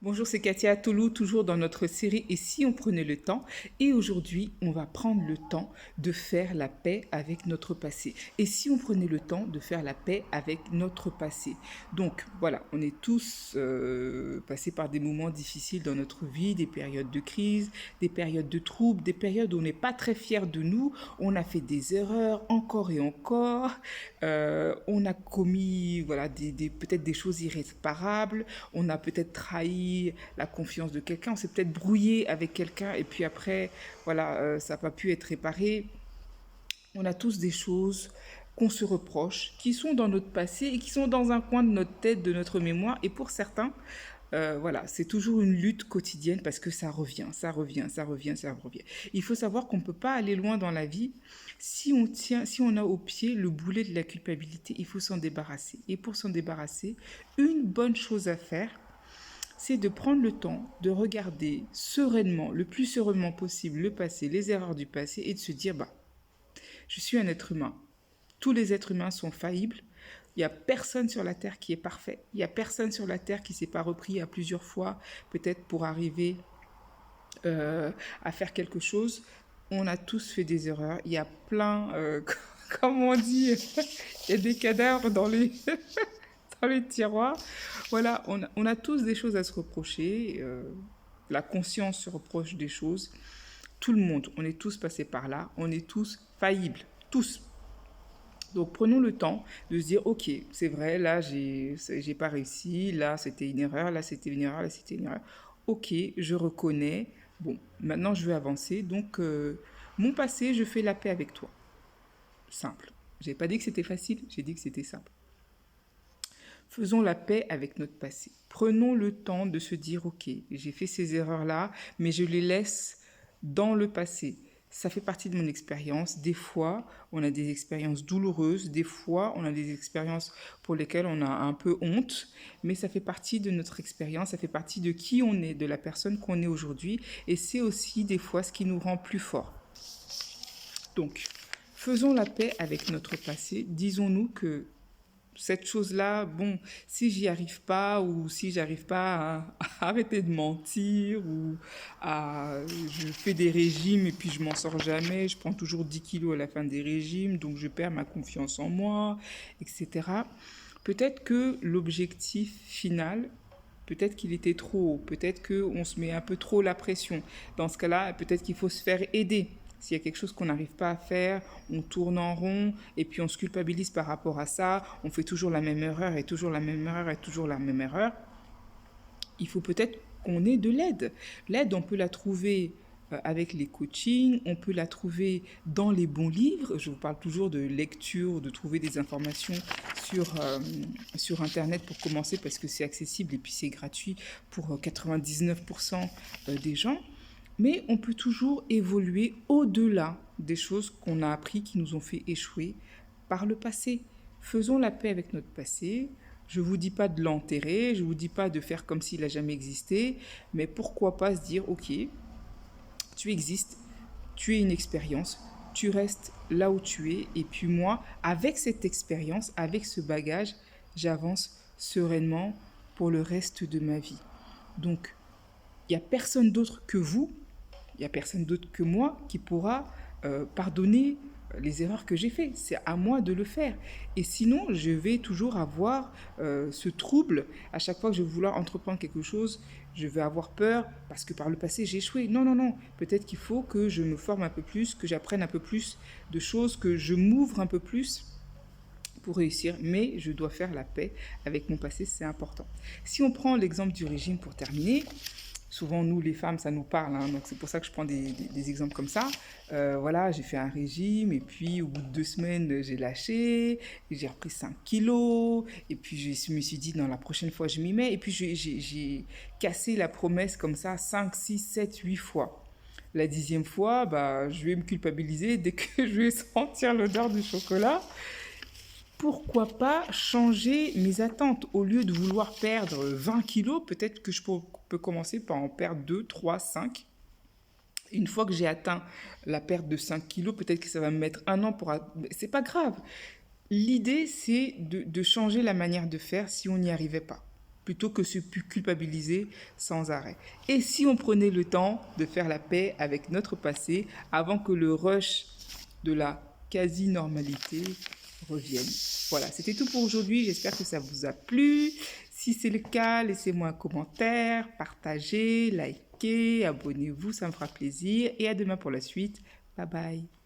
Bonjour, c'est Katia Tolou, toujours dans notre série Et si on prenait le temps? Et aujourd'hui, on va prendre le temps de faire la paix avec notre passé. Et si on prenait le temps de faire la paix avec notre passé? Donc voilà, on est tous passés par des moments difficiles dans notre vie, des périodes de crise, des périodes de troubles, des périodes où on n'est pas très fier de nous, on a fait des erreurs encore et encore, on a commis voilà, peut-être des choses irréparables, on a peut-être trahi la confiance de quelqu'un, on s'est peut-être brouillé avec quelqu'un et puis après, voilà, ça n'a pas pu être réparé. On a tous des choses qu'on se reproche, qui sont dans notre passé et qui sont dans un coin de notre tête, de notre mémoire. Et pour certains, voilà, c'est toujours une lutte quotidienne parce que ça revient, ça revient, ça revient, ça revient. Il faut savoir qu'on ne peut pas aller loin dans la vie si on a au pied le boulet de la culpabilité. Il faut s'en débarrasser. Et pour s'en débarrasser, une bonne chose à faire, c'est de prendre le temps de regarder sereinement, le plus sereinement possible, le passé, les erreurs du passé et de se dire, bah, je suis un être humain. Tous les êtres humains sont faillibles. Il n'y a personne sur la Terre qui est parfait. Il n'y a personne sur la Terre qui ne s'est pas repris à plusieurs fois, peut-être pour arriver à faire quelque chose. On a tous fait des erreurs. Il y a plein, comme on dit, il y a des cadavres dans les tiroirs. Voilà, on a tous des choses à se reprocher. La conscience se reproche des choses. Tout le monde, on est tous passés par là. On est tous faillibles. Tous. Donc prenons le temps de se dire, ok, c'est vrai, là j'ai pas réussi, là c'était une erreur, là c'était une erreur, là c'était une erreur. Ok, je reconnais. Bon, maintenant je veux avancer. Donc mon passé, je fais la paix avec toi. Simple. J'ai pas dit que c'était facile, j'ai dit que c'était simple. Faisons la paix avec notre passé. Prenons le temps de se dire, ok, j'ai fait ces erreurs-là, mais je les laisse dans le passé. Ça fait partie de mon expérience. Des fois, on a des expériences douloureuses. Des fois, on a des expériences pour lesquelles on a un peu honte. Mais ça fait partie de notre expérience. Ça fait partie de qui on est, de la personne qu'on est aujourd'hui. Et c'est aussi des fois ce qui nous rend plus forts. Donc, faisons la paix avec notre passé. Disons-nous que cette chose-là, bon, si j'y arrive pas ou si j'arrive pas à arrêter de mentir ou je fais des régimes et puis je m'en sors jamais, je prends toujours 10 kilos à la fin des régimes, donc je perds ma confiance en moi, etc. Peut-être que l'objectif final, peut-être qu'il était trop haut, peut-être qu'on se met un peu trop la pression. Dans ce cas-là, peut-être qu'il faut se faire aider. S'il y a quelque chose qu'on n'arrive pas à faire, on tourne en rond et puis on se culpabilise par rapport à ça, on fait toujours la même erreur et toujours la même erreur et toujours la même erreur. Il faut peut-être qu'on ait de l'aide. L'aide, on peut la trouver avec les coachings, on peut la trouver dans les bons livres. Je vous parle toujours de lecture, de trouver des informations sur Internet pour commencer parce que c'est accessible et puis c'est gratuit pour 99% des gens. Mais on peut toujours évoluer au-delà des choses qu'on a appris qui nous ont fait échouer par le passé. Faisons la paix avec notre passé. Je ne vous dis pas de l'enterrer, je ne vous dis pas de faire comme s'il n'a jamais existé, mais pourquoi pas se dire, ok, tu existes, tu es une expérience, tu restes là où tu es, et puis moi, avec cette expérience, avec ce bagage, j'avance sereinement pour le reste de ma vie. Donc, il n'y a personne d'autre que vous, il n'y a personne d'autre que moi qui pourra pardonner les erreurs que j'ai faites. C'est à moi de le faire. Et sinon, je vais toujours avoir ce trouble. À chaque fois que je vais vouloir entreprendre quelque chose, je vais avoir peur parce que par le passé, j'ai échoué. Non, non, non. Peut-être qu'il faut que je me forme un peu plus, que j'apprenne un peu plus de choses, que je m'ouvre un peu plus pour réussir, mais je dois faire la paix avec mon passé, c'est important. Si on prend l'exemple du régime pour terminer, souvent nous les femmes ça nous parle, hein, donc c'est pour ça que je prends des exemples comme ça. Voilà, j'ai fait un régime et puis au bout de 2 semaines j'ai lâché, j'ai repris 5 kilos et puis je me suis dit non, la prochaine fois je m'y mets et puis j'ai cassé la promesse comme ça 5, 6, 7, 8 fois. La 10e fois, bah, je vais me culpabiliser dès que je vais sentir l'odeur du chocolat. Pourquoi pas changer mes attentes? Au lieu de vouloir perdre 20 kilos, peut-être que je peux commencer par en perdre 2, 3, 5. Une fois que j'ai atteint la perte de 5 kilos, peut-être que ça va me mettre un an pour... C'est pas grave. L'idée, c'est de changer la manière de faire si on n'y arrivait pas. plutôt que se culpabiliser sans arrêt. Et si on prenait le temps de faire la paix avec notre passé avant que le rush de la quasi-normalité revienne. Voilà, c'était tout pour aujourd'hui. J'espère que ça vous a plu. Si c'est le cas, laissez-moi un commentaire, partagez, likez, abonnez-vous, ça me fera plaisir. Et à demain pour la suite. Bye bye.